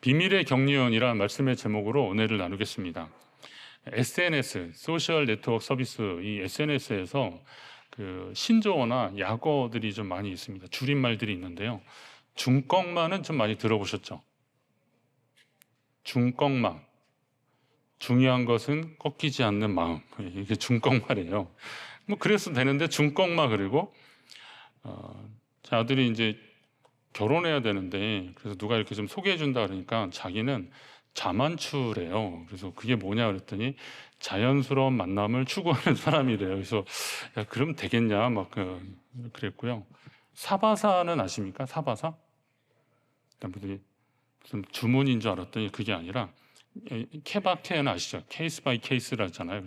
비밀의 경륜이라는 말씀의 제목으로 은혜를 나누겠습니다. SNS, 소셜 네트워크 서비스, 이 SNS에서 그 신조어나 약어들이 좀 많이 있습니다. 줄임말들이 있는데요. 중꺾마는 좀 많이 들어보셨죠? 중꺾마. 중요한 것은 꺾이지 않는 마음. 이게 중꺾마래요. 뭐 그래서 되는데 중꺾마. 그리고 아들이 이제 결혼해야 되는데, 그래서 누가 이렇게 좀 소개해 준다 그러니까 자기는 자만추래요. 그래서 그게 뭐냐 그랬더니 자연스러운 만남을 추구하는 사람이래요. 그래서 야, 그럼 되겠냐 막 그랬고요. 사바사는 아십니까? 사바사? 무슨 주문인 줄 알았더니 그게 아니라 케바케는 아시죠? 케이스 바이 케이스라잖아요.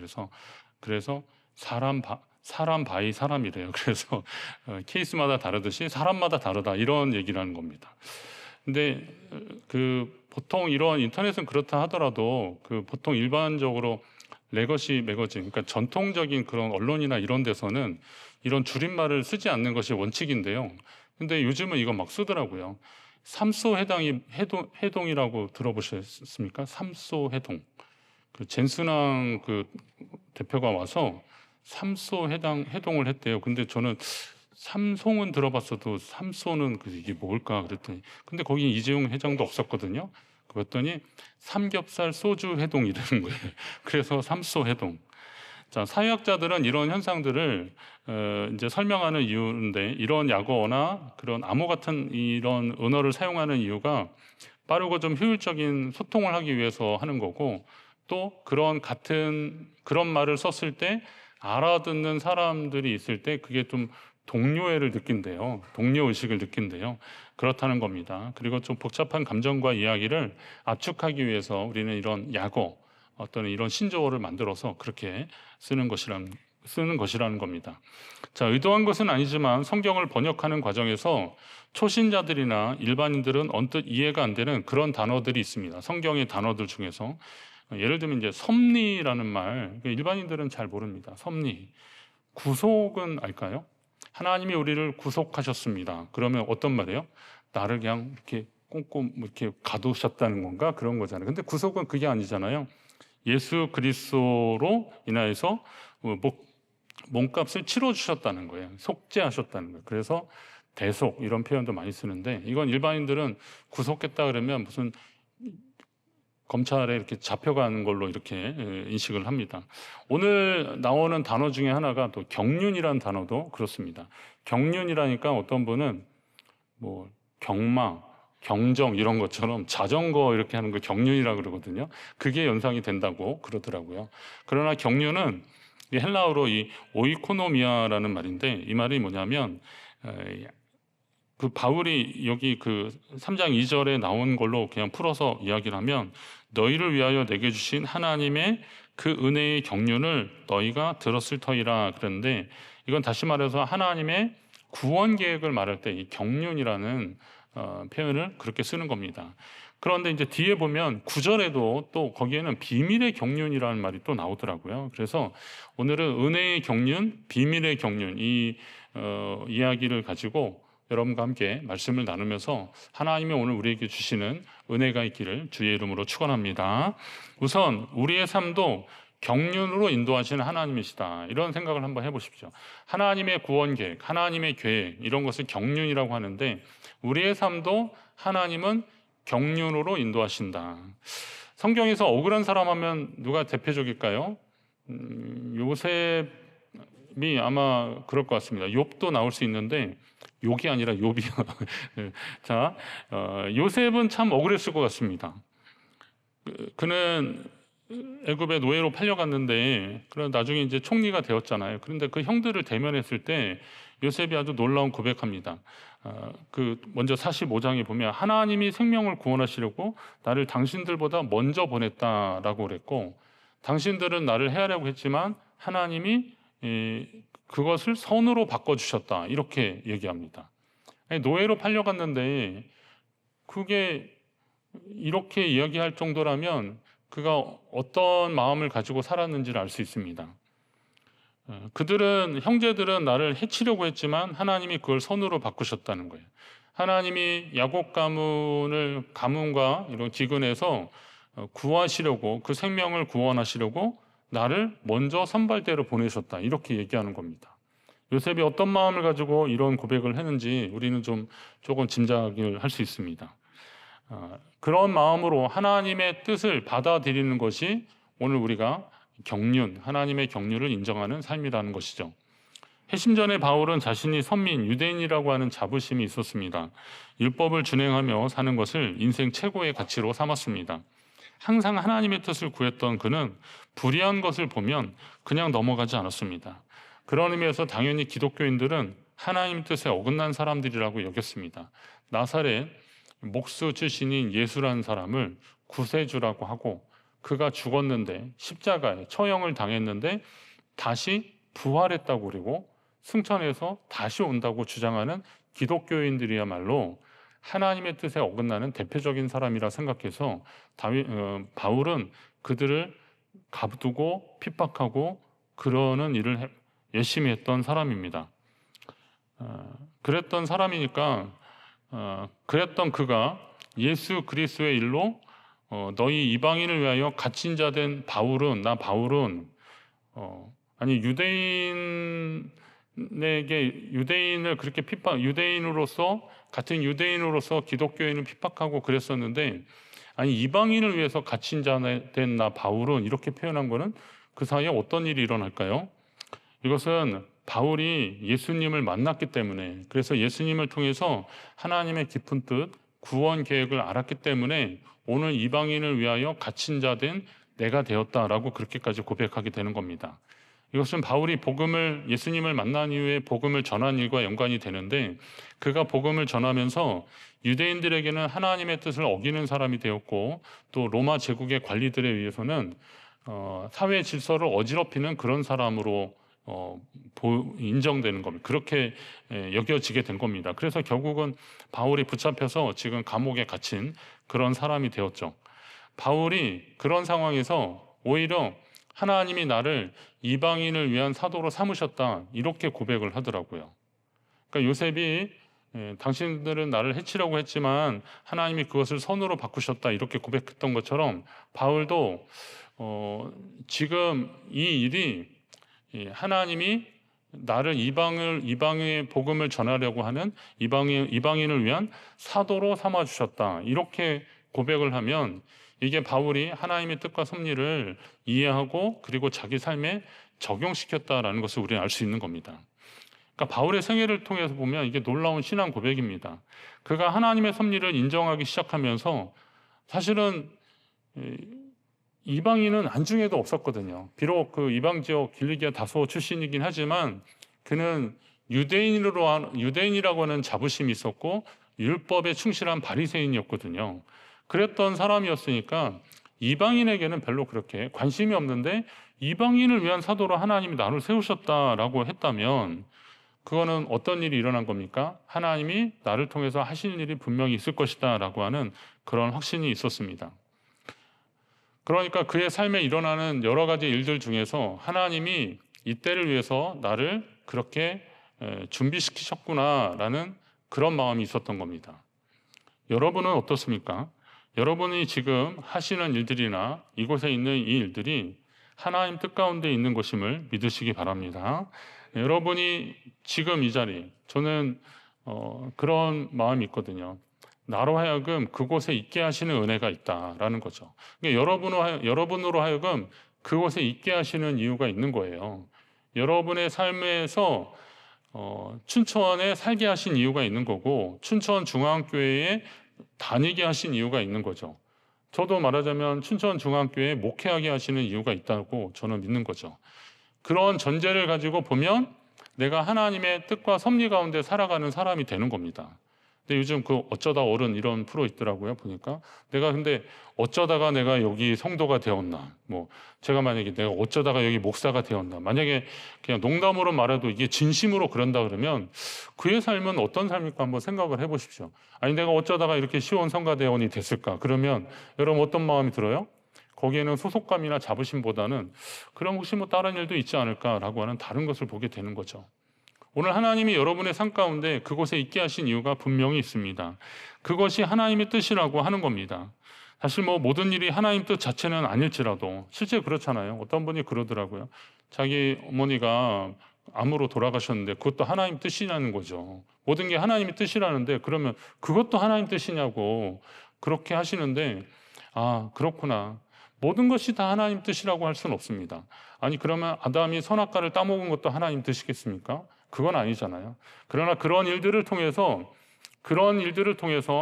그래서 사람 바이 사람이래요. 그래서 케이스마다 다르듯이 사람마다 다르다, 이런 얘기를 하는 겁니다. 근데 보통 이런 인터넷은 그렇다 하더라도 보통 일반적으로 레거시 매거진, 그러니까 전통적인 그런 언론이나 이런 데서는 이런 줄임말을 쓰지 않는 것이 원칙인데요. 근데 요즘은 이거 막 쓰더라고요. 삼소 해동이라고 들어보셨습니까? 삼소 해동. 젠스낭 대표가 와서 삼소 해동을 했대요. 근데 저는 삼송은 들어봤어도 삼소는 이게 뭘까 그랬더니, 근데 거기 이재용 회장도 없었거든요. 그랬더니 삼겹살 소주 해동이라는 거예요. 그래서 삼소 해동. 자, 사회학자들은 이런 현상들을 이제 설명하는 이유인데, 이런 약어나 그런 암호 같은 이런 언어를 사용하는 이유가 빠르고 좀 효율적인 소통을 하기 위해서 하는 거고, 또 그런 말을 썼을 때 알아듣는 사람들이 있을 때 그게 좀 동료애를 느낀대요. 동료의식을 느낀대요. 그렇다는 겁니다. 그리고 좀 복잡한 감정과 이야기를 압축하기 위해서 우리는 이런 약어, 어떤 이런 신조어를 만들어서 그렇게 쓰는 것이라는 겁니다. 자, 의도한 것은 아니지만 성경을 번역하는 과정에서 초신자들이나 일반인들은 언뜻 이해가 안 되는 그런 단어들이 있습니다. 성경의 단어들 중에서 예를 들면 이제 섭리라는 말, 일반인들은 잘 모릅니다. 섭리. 구속은 알까요? 하나님이 우리를 구속하셨습니다. 그러면 어떤 말이에요? 나를 그냥 이렇게 꼼꼼 이렇게 가두셨다는 건가? 그런 거잖아요. 근데 구속은 그게 아니잖아요. 예수 그리스도로 인하여서 몸값을 치러주셨다는 거예요. 속죄하셨다는 거예요. 그래서 대속, 이런 표현도 많이 쓰는데, 이건 일반인들은 구속했다 그러면 무슨 검찰에 이렇게 잡혀가는 걸로 이렇게 인식을 합니다. 오늘 나오는 단어 중에 하나가 또 경륜이라는 단어도 그렇습니다. 경륜이라니까 어떤 분은 뭐 경마, 경정 이런 것처럼 자전거 이렇게 하는 거 경륜이라고 그러거든요. 그게 연상이 된다고 그러더라고요. 그러나 경륜은 헬라어로 이 오이코노미아라는 말인데, 이 말이 뭐냐면 바울이 여기 3장 2절에 나온 걸로 그냥 풀어서 이야기를 하면, 너희를 위하여 내게 주신 하나님의 그 은혜의 경륜을 너희가 들었을 터이라 그랬는데, 이건 다시 말해서 하나님의 구원 계획을 말할 때 이 경륜이라는 표현을 그렇게 쓰는 겁니다. 그런데 이제 뒤에 보면 9절에도 또 거기에는 비밀의 경륜이라는 말이 또 나오더라고요. 그래서 오늘은 은혜의 경륜, 비밀의 경륜, 이 이야기를 가지고 여러분과 함께 말씀을 나누면서 하나님이 오늘 우리에게 주시는 은혜가 있기를 주의 이름으로 축원합니다. 우선 우리의 삶도 경륜으로 인도하시는 하나님이시다, 이런 생각을 한번 해보십시오. 하나님의 구원 계획, 하나님의 계획, 이런 것을 경륜이라고 하는데, 우리의 삶도 하나님은 경륜으로 인도하신다. 성경에서 억울한 사람 하면 누가 대표적일까요? 요셉이 아마 그럴 것 같습니다. 욥도 나올 수 있는데, 욕이 아니라 욥이요. 자, 요셉은 참 억울했을 것 같습니다. 그는 애굽의 노예로 팔려갔는데, 그런 나중에 이제 총리가 되었잖아요. 그런데 그 형들을 대면했을 때 요셉이 아주 놀라운 고백합니다. 먼저 45장에 보면 하나님이 생명을 구원하시려고 나를 당신들보다 먼저 보냈다라고 그랬고, 당신들은 나를 해하려고 했지만 하나님이 그것을 선으로 바꿔주셨다, 이렇게 얘기합니다. 노예로 팔려갔는데 그게 이렇게 이야기할 정도라면 그가 어떤 마음을 가지고 살았는지를 알 수 있습니다. 형제들은 나를 해치려고 했지만 하나님이 그걸 선으로 바꾸셨다는 거예요. 하나님이 야곱 가문과 이런 기근에서 구하시려고, 그 생명을 구원하시려고 나를 먼저 선발대로 보내셨다, 이렇게 얘기하는 겁니다. 요셉이 어떤 마음을 가지고 이런 고백을 했는지 우리는 조금 짐작을 할 수 있습니다. 그런 마음으로 하나님의 뜻을 받아들이는 것이 오늘 우리가 하나님의 경륜을 인정하는 삶이라는 것이죠. 회심 전에 바울은 자신이 선민, 유대인이라고 하는 자부심이 있었습니다. 율법을 준행하며 사는 것을 인생 최고의 가치로 삼았습니다. 항상 하나님의 뜻을 구했던 그는 불의한 것을 보면 그냥 넘어가지 않았습니다. 그런 의미에서 당연히 기독교인들은 하나님 뜻에 어긋난 사람들이라고 여겼습니다. 나사렛 목수 출신인 예수라는 사람을 구세주라고 하고, 그가 죽었는데 십자가에 처형을 당했는데 다시 부활했다고, 그리고 승천해서 다시 온다고 주장하는 기독교인들이야말로 하나님의 뜻에 어긋나는 대표적인 사람이라 생각해서 바울은 그들을 가두고 핍박하고 그러는 일을 열심히 했던 사람입니다. 그랬던 사람이니까 그랬던 그가 예수 그리스도의 일로 너희 이방인을 위하여 갇힌 자 된 바울은 아니 유대인을 그렇게 같은 유대인으로서 기독교인을 핍박하고 그랬었는데, 아니 이방인을 위해서 갇힌 자 된 나 바울은, 이렇게 표현한 거는 그 사이에 어떤 일이 일어날까요? 이것은 바울이 예수님을 만났기 때문에, 그래서 예수님을 통해서 하나님의 깊은 뜻, 구원 계획을 알았기 때문에 오늘 이방인을 위하여 갇힌 자 된 내가 되었다라고 그렇게까지 고백하게 되는 겁니다. 이것은 바울이 예수님을 만난 이후에 복음을 전한 일과 연관이 되는데, 그가 복음을 전하면서 유대인들에게는 하나님의 뜻을 어기는 사람이 되었고, 또 로마 제국의 관리들에 의해서는 사회 질서를 어지럽히는 그런 사람으로 인정되는 겁니다. 그렇게 여겨지게 된 겁니다. 그래서 결국은 바울이 붙잡혀서 지금 감옥에 갇힌 그런 사람이 되었죠. 바울이 그런 상황에서 오히려 하나님이 나를 이방인을 위한 사도로 삼으셨다, 이렇게 고백을 하더라고요. 그러니까 요셉이 당신들은 나를 해치려고 했지만 하나님이 그것을 선으로 바꾸셨다, 이렇게 고백했던 것처럼 바울도 지금 이 일이 하나님이 나를 이방의 복음을 전하려고 하는 이방인을 위한 사도로 삼아주셨다, 이렇게 고백을 하면 이게 바울이 하나님의 뜻과 섭리를 이해하고 그리고 자기 삶에 적용시켰다라는 것을 우리는 알 수 있는 겁니다. 그러니까 바울의 생애를 통해서 보면 이게 놀라운 신앙 고백입니다. 그가 하나님의 섭리를 인정하기 시작하면서 사실은 이방인은 안중에도 없었거든요. 비록 그 이방 지역 길리기아 다소 출신이긴 하지만 그는 유대인이라고 하는 자부심이 있었고 율법에 충실한 바리새인이었거든요. 그랬던 사람이었으니까 이방인에게는 별로 그렇게 관심이 없는데, 이방인을 위한 사도로 하나님이 나를 세우셨다라고 했다면 그거는 어떤 일이 일어난 겁니까? 하나님이 나를 통해서 하실 일이 분명히 있을 것이다 라고 하는 그런 확신이 있었습니다. 그러니까 그의 삶에 일어나는 여러 가지 일들 중에서 하나님이 이때를 위해서 나를 그렇게 준비시키셨구나라는 그런 마음이 있었던 겁니다. 여러분은 어떻습니까? 여러분이 지금 하시는 일들이나 이곳에 있는 이 일들이 하나님 뜻 가운데 있는 것임을 믿으시기 바랍니다. 여러분이 지금 이 자리, 저는 그런 마음이 있거든요. 나로 하여금 그곳에 있게 하시는 은혜가 있다라는 거죠. 그러니까 여러분으로 하여금 그곳에 있게 하시는 이유가 있는 거예요. 여러분의 삶에서 춘천에 살게 하신 이유가 있는 거고, 춘천 중앙교회에 다니게 하신 이유가 있는 거죠. 저도 말하자면 춘천 중앙교회에 목회하게 하시는 이유가 있다고 저는 믿는 거죠. 그런 전제를 가지고 보면 내가 하나님의 뜻과 섭리 가운데 살아가는 사람이 되는 겁니다. 근데 요즘 그 어쩌다 어른 이런 프로 있더라고요. 보니까 근데 어쩌다가 내가 여기 성도가 되었나, 제가 만약에 내가 어쩌다가 여기 목사가 되었나, 만약에 그냥 농담으로 말해도 이게 진심으로 그런다 그러면 그의 삶은 어떤 삶일까 한번 생각을 해보십시오. 아니 내가 어쩌다가 이렇게 시온 성가대원이 됐을까? 그러면 여러분 어떤 마음이 들어요? 거기에는 소속감이나 자부심보다는 그럼 혹시 다른 일도 있지 않을까라고 하는 다른 것을 보게 되는 거죠. 오늘 하나님이 여러분의 삶 가운데 그곳에 있게 하신 이유가 분명히 있습니다. 그것이 하나님의 뜻이라고 하는 겁니다. 사실 모든 일이 하나님 뜻 자체는 아닐지라도 실제 그렇잖아요. 어떤 분이 그러더라고요. 자기 어머니가 암으로 돌아가셨는데 그것도 하나님 뜻이라는 거죠. 모든 게 하나님의 뜻이라는데 그러면 그것도 하나님 뜻이냐고 그렇게 하시는데, 아, 그렇구나. 모든 것이 다 하나님 뜻이라고 할 수는 없습니다. 아니, 그러면 아담이 선악과를 따먹은 것도 하나님 뜻이겠습니까? 그건 아니잖아요. 그러나 그런 일들을 통해서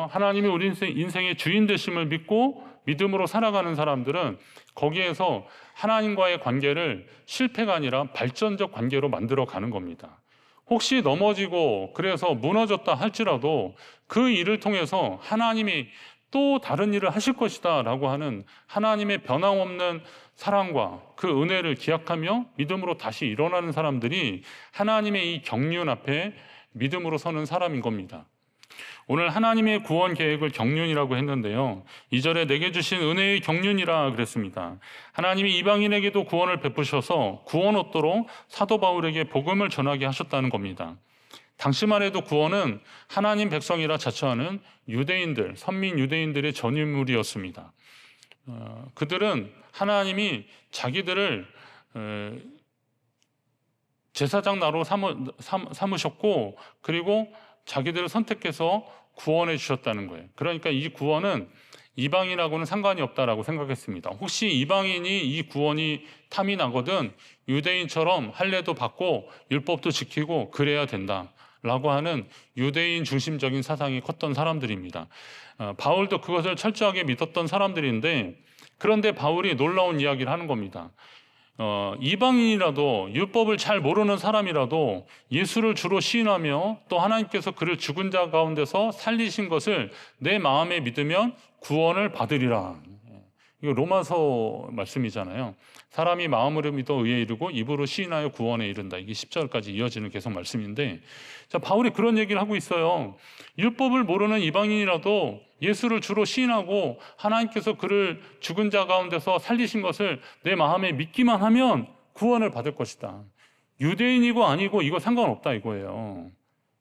하나님이 우리 인생의 주인 되심을 믿고 믿음으로 살아가는 사람들은 거기에서 하나님과의 관계를 실패가 아니라 발전적 관계로 만들어 가는 겁니다. 혹시 넘어지고 그래서 무너졌다 할지라도 그 일을 통해서 하나님이 또 다른 일을 하실 것이다 라고 하는 하나님의 변함없는 사랑과 그 은혜를 기약하며 믿음으로 다시 일어나는 사람들이 하나님의 이 경륜 앞에 믿음으로 서는 사람인 겁니다. 오늘 하나님의 구원 계획을 경륜이라고 했는데요, 2절에 내게 주신 은혜의 경륜이라 그랬습니다. 하나님이 이방인에게도 구원을 베푸셔서 구원 얻도록 사도 바울에게 복음을 전하게 하셨다는 겁니다. 당시만 해도 구원은 하나님 백성이라 자처하는 유대인들, 선민 유대인들의 전유물이었습니다. 그들은 하나님이 자기들을 제사장 나로 삼으셨고 그리고 자기들을 선택해서 구원해 주셨다는 거예요. 그러니까 이 구원은 이방인하고는 상관이 없다라고 생각했습니다. 혹시 이방인이 이 구원이 탐이 나거든 유대인처럼 할례도 받고 율법도 지키고 그래야 된다라고 하는 유대인 중심적인 사상이 컸던 사람들입니다. 바울도 그것을 철저하게 믿었던 사람들인데, 그런데 바울이 놀라운 이야기를 하는 겁니다. 이방인이라도 율법을 잘 모르는 사람이라도 예수를 주로 시인하며 또 하나님께서 그를 죽은 자 가운데서 살리신 것을 내 마음에 믿으면 구원을 받으리라. 이거 로마서 말씀이잖아요. 사람이 마음으로 믿어 의에 이르고 입으로 시인하여 구원에 이른다. 이게 10절까지 이어지는 계속 말씀인데, 자, 바울이 그런 얘기를 하고 있어요. 율법을 모르는 이방인이라도 예수를 주로 시인하고 하나님께서 그를 죽은 자 가운데서 살리신 것을 내 마음에 믿기만 하면 구원을 받을 것이다. 유대인이고 아니고 이거 상관없다 이거예요.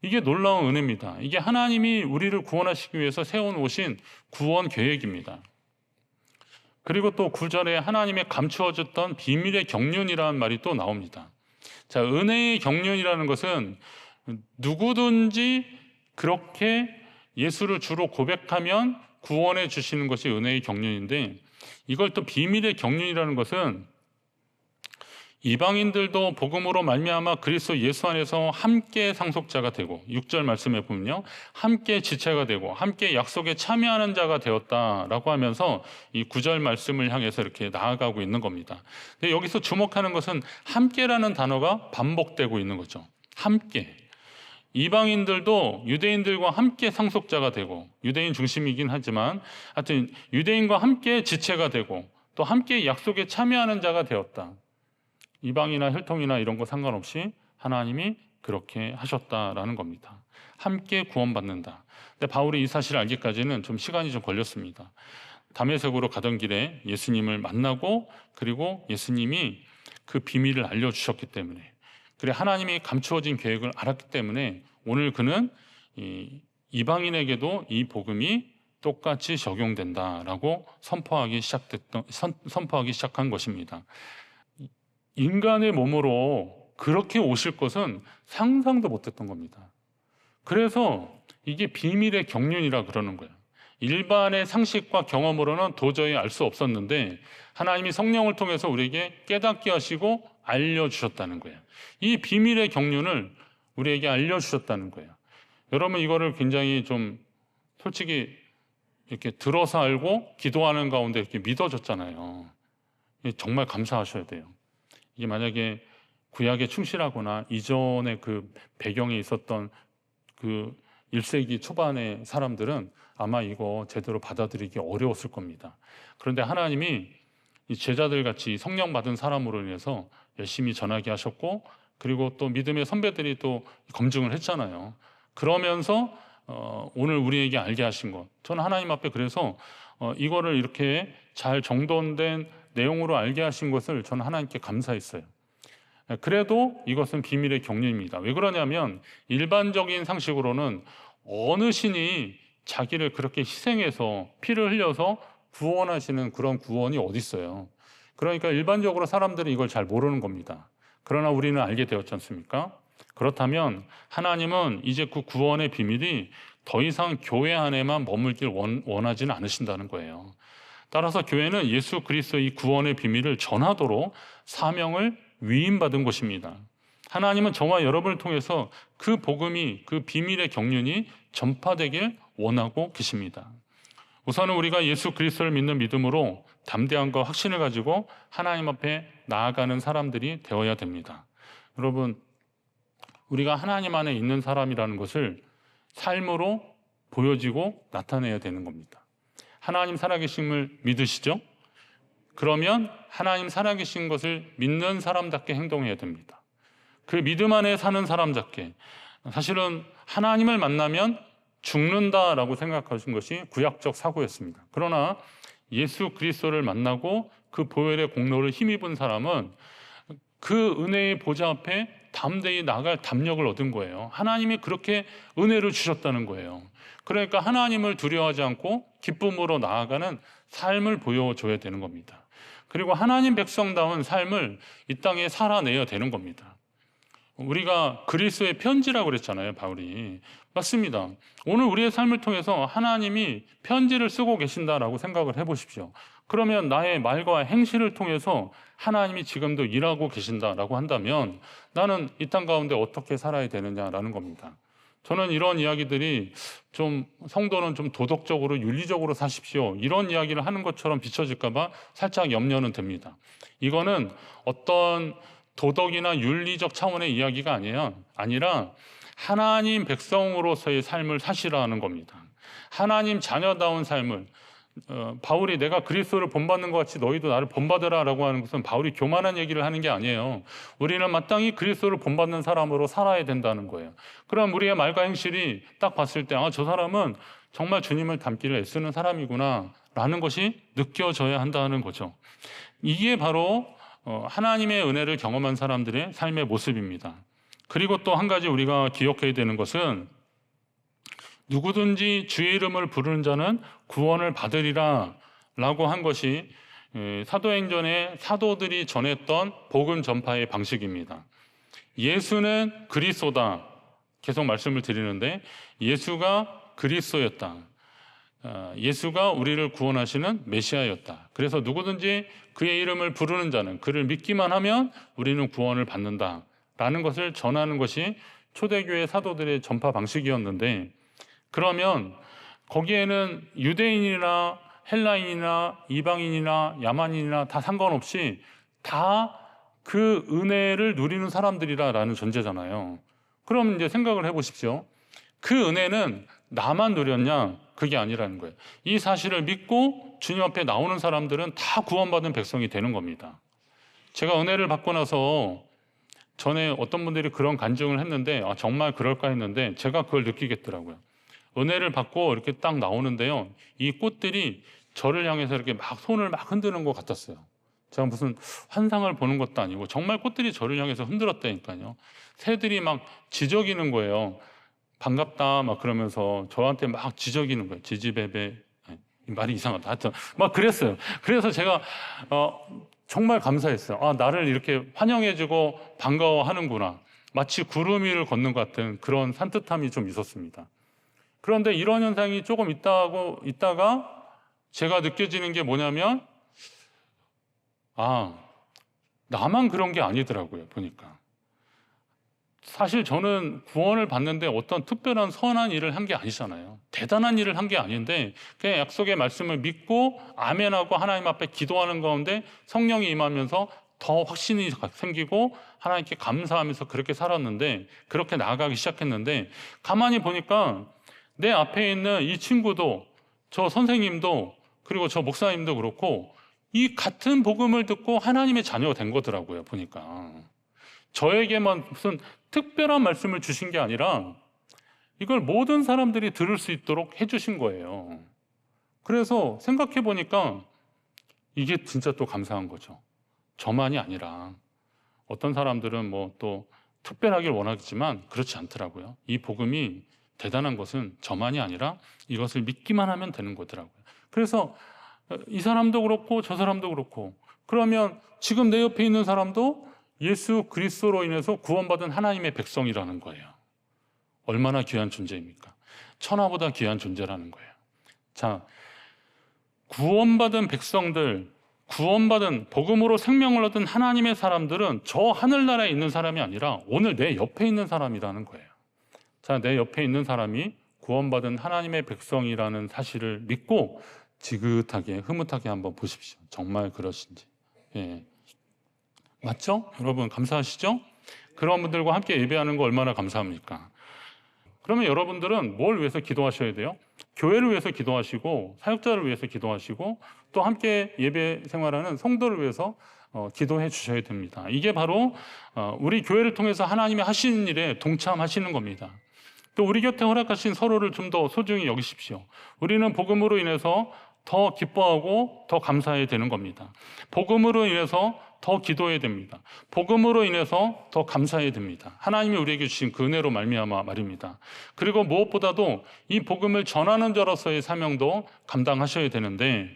이게 놀라운 은혜입니다. 이게 하나님이 우리를 구원하시기 위해서 세워놓으신 구원 계획입니다. 그리고 또 9절에 하나님의 감추어졌던 비밀의 경륜이라는 말이 또 나옵니다. 자, 은혜의 경륜이라는 것은 누구든지 그렇게 예수를 주로 고백하면 구원해 주시는 것이 은혜의 경륜인데, 이걸 또 비밀의 경륜이라는 것은 이방인들도 복음으로 말미암아 그리스도 예수 안에서 함께 상속자가 되고, 6절 말씀에 보면요, 함께 지체가 되고 함께 약속에 참여하는 자가 되었다라고 하면서 이 9절 말씀을 향해서 이렇게 나아가고 있는 겁니다. 근데 여기서 주목하는 것은 함께라는 단어가 반복되고 있는 거죠. 함께. 이방인들도 유대인들과 함께 상속자가 되고, 유대인 중심이긴 하지만 하여튼 유대인과 함께 지체가 되고 또 함께 약속에 참여하는 자가 되었다. 이방이나 혈통이나 이런 거 상관없이 하나님이 그렇게 하셨다라는 겁니다. 함께 구원받는다. 근데 바울이 이 사실을 알기까지는 좀 시간이 좀 걸렸습니다. 다메섹으로 가던 길에 예수님을 만나고 그리고 예수님이 그 비밀을 알려주셨기 때문에, 그래 하나님이 감추어진 계획을 알았기 때문에 오늘 그는 이방인에게도 이 복음이 똑같이 적용된다라고 선포하기 시작한 것입니다. 인간의 몸으로 그렇게 오실 것은 상상도 못했던 겁니다. 그래서 이게 비밀의 경륜이라 그러는 거예요. 일반의 상식과 경험으로는 도저히 알 수 없었는데 하나님이 성령을 통해서 우리에게 깨닫게 하시고 알려주셨다는 거예요. 이 비밀의 경륜을 우리에게 알려주셨다는 거예요. 여러분, 이거를 굉장히 좀 솔직히 이렇게 들어서 알고 기도하는 가운데 이렇게 믿어졌잖아요. 정말 감사하셔야 돼요. 이게 만약에 구약에 충실하거나 이전에 그 배경에 있었던 그 1세기 초반의 사람들은 아마 이거 제대로 받아들이기 어려웠을 겁니다. 그런데 하나님이 이 제자들 같이 성령 받은 사람으로 인해서 열심히 전하게 하셨고, 그리고 또 믿음의 선배들이 또 검증을 했잖아요. 그러면서 오늘 우리에게 알게 하신 것, 저는 하나님 앞에 그래서 이거를 이렇게 잘 정돈된 내용으로 알게 하신 것을 저는 하나님께 감사했어요. 그래도 이것은 비밀의 경륜입니다. 왜 그러냐면 일반적인 상식으로는 어느 신이 자기를 그렇게 희생해서 피를 흘려서 구원하시는 그런 구원이 어디 있어요. 그러니까 일반적으로 사람들은 이걸 잘 모르는 겁니다. 그러나 우리는 알게 되었지 않습니까? 그렇다면 하나님은 이제 그 구원의 비밀이 더 이상 교회 안에만 머물길 원하지는 않으신다는 거예요. 따라서 교회는 예수 그리스도의 구원의 비밀을 전하도록 사명을 위임받은 것입니다. 하나님은 저와 여러분을 통해서 그 복음이, 그 비밀의 경륜이 전파되길 원하고 계십니다. 우선은 우리가 예수 그리스도를 믿는 믿음으로 담대함과 확신을 가지고 하나님 앞에 나아가는 사람들이 되어야 됩니다. 여러분, 우리가 하나님 안에 있는 사람이라는 것을 삶으로 보여지고 나타내야 되는 겁니다. 하나님 살아계심을 믿으시죠? 그러면 하나님 살아계신 것을 믿는 사람답게 행동해야 됩니다. 그 믿음 안에 사는 사람답게. 사실은 하나님을 만나면 죽는다라고 생각하신 것이 구약적 사고였습니다. 그러나 예수 그리스도를 만나고 그 보혈의 공로를 힘입은 사람은 그 은혜의 보좌 앞에 담대히 나갈 담력을 얻은 거예요. 하나님이 그렇게 은혜를 주셨다는 거예요. 그러니까 하나님을 두려워하지 않고 기쁨으로 나아가는 삶을 보여줘야 되는 겁니다. 그리고 하나님 백성다운 삶을 이 땅에 살아내야 되는 겁니다. 우리가 그리스도의 편지라고 그랬잖아요, 바울이. 맞습니다. 오늘 우리의 삶을 통해서 하나님이 편지를 쓰고 계신다라고 생각을 해보십시오. 그러면 나의 말과 행실을 통해서 하나님이 지금도 일하고 계신다라고 한다면 나는 이 땅 가운데 어떻게 살아야 되느냐라는 겁니다. 저는 이런 이야기들이 좀 성도는 좀 도덕적으로 윤리적으로 사십시오, 이런 이야기를 하는 것처럼 비춰질까 봐 살짝 염려는 됩니다. 이거는 어떤 도덕이나 윤리적 차원의 이야기가 아니라 하나님 백성으로서의 삶을 사시라는 겁니다. 하나님 자녀다운 삶을, 바울이 내가 그리스도를 본받는 것 같이 너희도 나를 본받으라 라고 하는 것은 바울이 교만한 얘기를 하는 게 아니에요. 우리는 마땅히 그리스도를 본받는 사람으로 살아야 된다는 거예요. 그럼 우리의 말과 행실이 딱 봤을 때 저 사람은 정말 주님을 닮기를 애쓰는 사람이구나 라는 것이 느껴져야 한다는 거죠. 이게 바로 하나님의 은혜를 경험한 사람들의 삶의 모습입니다. 그리고 또 한 가지 우리가 기억해야 되는 것은 누구든지 주의 이름을 부르는 자는 구원을 받으리라 라고 한 것이 사도행전의 사도들이 전했던 복음 전파의 방식입니다. 예수는 그리스도다, 계속 말씀을 드리는데 예수가 그리스도였다, 예수가 우리를 구원하시는 메시아였다. 그래서 누구든지 그의 이름을 부르는 자는, 그를 믿기만 하면 우리는 구원을 받는다 라는 것을 전하는 것이 초대교회 사도들의 전파 방식이었는데, 그러면 거기에는 유대인이나 헬라인이나 이방인이나 야만인이나 다 상관없이 다 그 은혜를 누리는 사람들이라는 전제잖아요. 그럼 이제 생각을 해보십시오. 그 은혜는 나만 누렸냐? 그게 아니라는 거예요. 이 사실을 믿고 주님 앞에 나오는 사람들은 다 구원받은 백성이 되는 겁니다. 제가 은혜를 받고 나서 전에 어떤 분들이 그런 간증을 했는데 정말 그럴까 했는데 제가 그걸 느끼겠더라고요. 은혜를 받고 이렇게 딱 나오는데요, 이 꽃들이 저를 향해서 이렇게 막 손을 막 흔드는 것 같았어요. 제가 무슨 환상을 보는 것도 아니고 정말 꽃들이 저를 향해서 흔들었다니까요. 새들이 막 지저귀는 거예요. 반갑다 막 그러면서 저한테 막 지저귀는 거예요. 지지배배, 말이 이상하다. 하여튼 막 그랬어요. 그래서 제가 정말 감사했어요. 나를 이렇게 환영해주고 반가워하는구나. 마치 구름 위를 걷는 것 같은 그런 산뜻함이 좀 있었습니다. 그런데 이런 현상이 조금 있다가 제가 느껴지는 게 뭐냐면 나만 그런 게 아니더라고요. 보니까 사실 저는 구원을 받는데 어떤 특별한 선한 일을 한 게 아니잖아요. 대단한 일을 한 게 아닌데 그냥 약속의 말씀을 믿고 아멘하고 하나님 앞에 기도하는 가운데 성령이 임하면서 더 확신이 생기고 하나님께 감사하면서 그렇게 살았는데, 그렇게 나아가기 시작했는데, 가만히 보니까 내 앞에 있는 이 친구도, 저 선생님도, 그리고 저 목사님도 그렇고 이 같은 복음을 듣고 하나님의 자녀가 된 거더라고요. 보니까 저에게만 무슨 특별한 말씀을 주신 게 아니라 이걸 모든 사람들이 들을 수 있도록 해주신 거예요. 그래서 생각해 보니까 이게 진짜 또 감사한 거죠. 저만이 아니라 어떤 사람들은 뭐 또 특별하길 원하겠지만 그렇지 않더라고요. 이 복음이 대단한 것은 저만이 아니라 이것을 믿기만 하면 되는 거더라고요. 그래서 이 사람도 그렇고 저 사람도 그렇고, 그러면 지금 내 옆에 있는 사람도 예수 그리스도로 인해서 구원받은 하나님의 백성이라는 거예요. 얼마나 귀한 존재입니까? 천하보다 귀한 존재라는 거예요. 자, 구원받은 백성들, 구원받은 복음으로 생명을 얻은 하나님의 사람들은 저 하늘나라에 있는 사람이 아니라 오늘 내 옆에 있는 사람이라는 거예요. 자, 내 옆에 있는 사람이 구원받은 하나님의 백성이라는 사실을 믿고 지긋하게 흐뭇하게 한번 보십시오. 정말 그러신지. 예. 맞죠? 여러분 감사하시죠? 그런 분들과 함께 예배하는 거 얼마나 감사합니까? 그러면 여러분들은 뭘 위해서 기도하셔야 돼요? 교회를 위해서 기도하시고, 사역자를 위해서 기도하시고, 또 함께 예배 생활하는 성도를 위해서 기도해 주셔야 됩니다. 이게 바로 우리 교회를 통해서 하나님이 하시는 일에 동참하시는 겁니다. 또 우리 곁에 허락하신 서로를 좀 더 소중히 여기십시오. 우리는 복음으로 인해서 더 기뻐하고 더 감사해야 되는 겁니다. 복음으로 인해서 더 기도해야 됩니다. 복음으로 인해서 더 감사해야 됩니다. 하나님이 우리에게 주신 그 은혜로 말미암아 말입니다. 그리고 무엇보다도 이 복음을 전하는 자로서의 사명도 감당하셔야 되는데,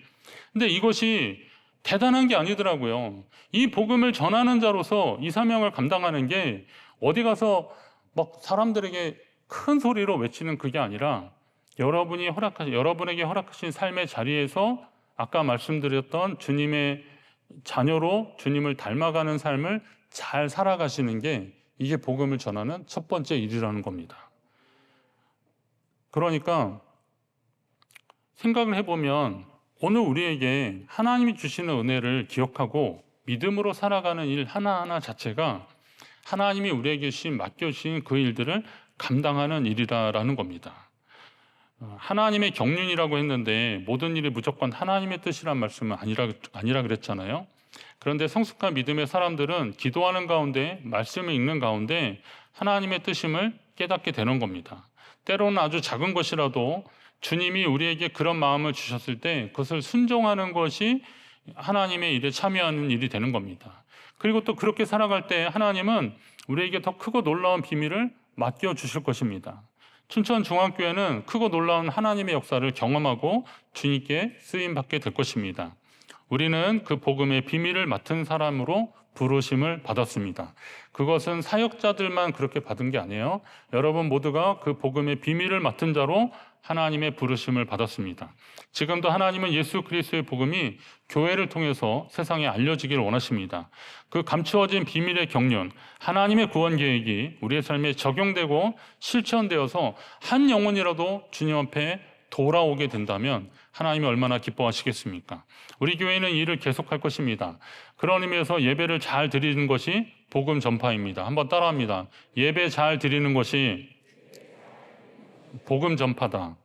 근데 이것이 대단한 게 아니더라고요. 이 복음을 전하는 자로서 이 사명을 감당하는 게 어디 가서 막 사람들에게 큰 소리로 외치는 그게 아니라 여러분에게 허락하신 삶의 자리에서 아까 말씀드렸던 주님의 자녀로 주님을 닮아가는 삶을 잘 살아가시는 게 이게 복음을 전하는 첫 번째 일이라는 겁니다. 그러니까 생각을 해보면 오늘 우리에게 하나님이 주시는 은혜를 기억하고 믿음으로 살아가는 일 하나하나 자체가 하나님이 우리에게 맡겨주신 그 일들을 감당하는 일이라는 겁니다. 하나님의 경륜이라고 했는데 모든 일이 무조건 하나님의 뜻이란 말씀은 아니라 그랬잖아요. 그런데 성숙한 믿음의 사람들은 기도하는 가운데, 말씀을 읽는 가운데 하나님의 뜻임을 깨닫게 되는 겁니다. 때로는 아주 작은 것이라도 주님이 우리에게 그런 마음을 주셨을 때 그것을 순종하는 것이 하나님의 일에 참여하는 일이 되는 겁니다. 그리고 또 그렇게 살아갈 때 하나님은 우리에게 더 크고 놀라운 비밀을 맡겨주실 것입니다. 춘천중앙교회는 크고 놀라운 하나님의 역사를 경험하고 주님께 쓰임받게 될 것입니다. 우리는 그 복음의 비밀을 맡은 사람으로 부르심을 받았습니다. 그것은 사역자들만 그렇게 받은 게 아니에요. 여러분 모두가 그 복음의 비밀을 맡은 자로 하나님의 부르심을 받았습니다. 지금도 하나님은 예수 그리스도의 복음이 교회를 통해서 세상에 알려지기를 원하십니다. 그 감추어진 비밀의 경륜, 하나님의 구원 계획이 우리의 삶에 적용되고 실천되어서 한 영혼이라도 주님 앞에 돌아오게 된다면 하나님이 얼마나 기뻐하시겠습니까? 우리 교회는 이 일을 계속할 것입니다. 그런 의미에서 예배를 잘 드리는 것이 복음 전파입니다. 한번 따라합니다. 예배 잘 드리는 것이 복음 전파다.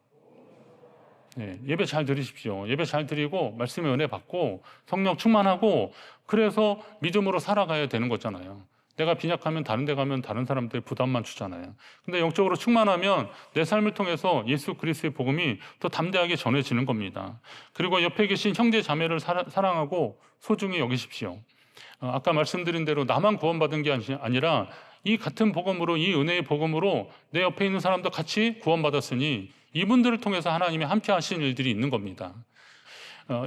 네, 예배 잘 드리십시오. 예배 잘 드리고 말씀의 은혜 받고 성령 충만하고, 그래서 믿음으로 살아가야 되는 거잖아요. 내가 빈약하면 다른 데 가면 다른 사람들 부담만 주잖아요. 근데 영적으로 충만하면 내 삶을 통해서 예수 그리스도의 복음이 더 담대하게 전해지는 겁니다. 그리고 옆에 계신 형제 자매를 사랑하고 소중히 여기십시오. 아까 말씀드린 대로 나만 구원받은 게 아니라 이 같은 복음으로, 이 은혜의 복음으로 내 옆에 있는 사람도 같이 구원받았으니 이분들을 통해서 하나님이 함께 하신 일들이 있는 겁니다.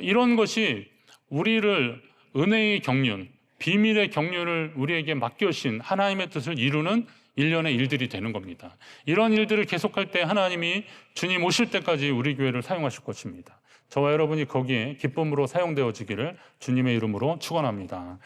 이런 것이 우리를 은혜의 경륜, 비밀의 경륜을 우리에게 맡겨주신 하나님의 뜻을 이루는 일련의 일들이 되는 겁니다. 이런 일들을 계속할 때 하나님이 주님 오실 때까지 우리 교회를 사용하실 것입니다. 저와 여러분이 거기에 기쁨으로 사용되어지기를 주님의 이름으로 축원합니다.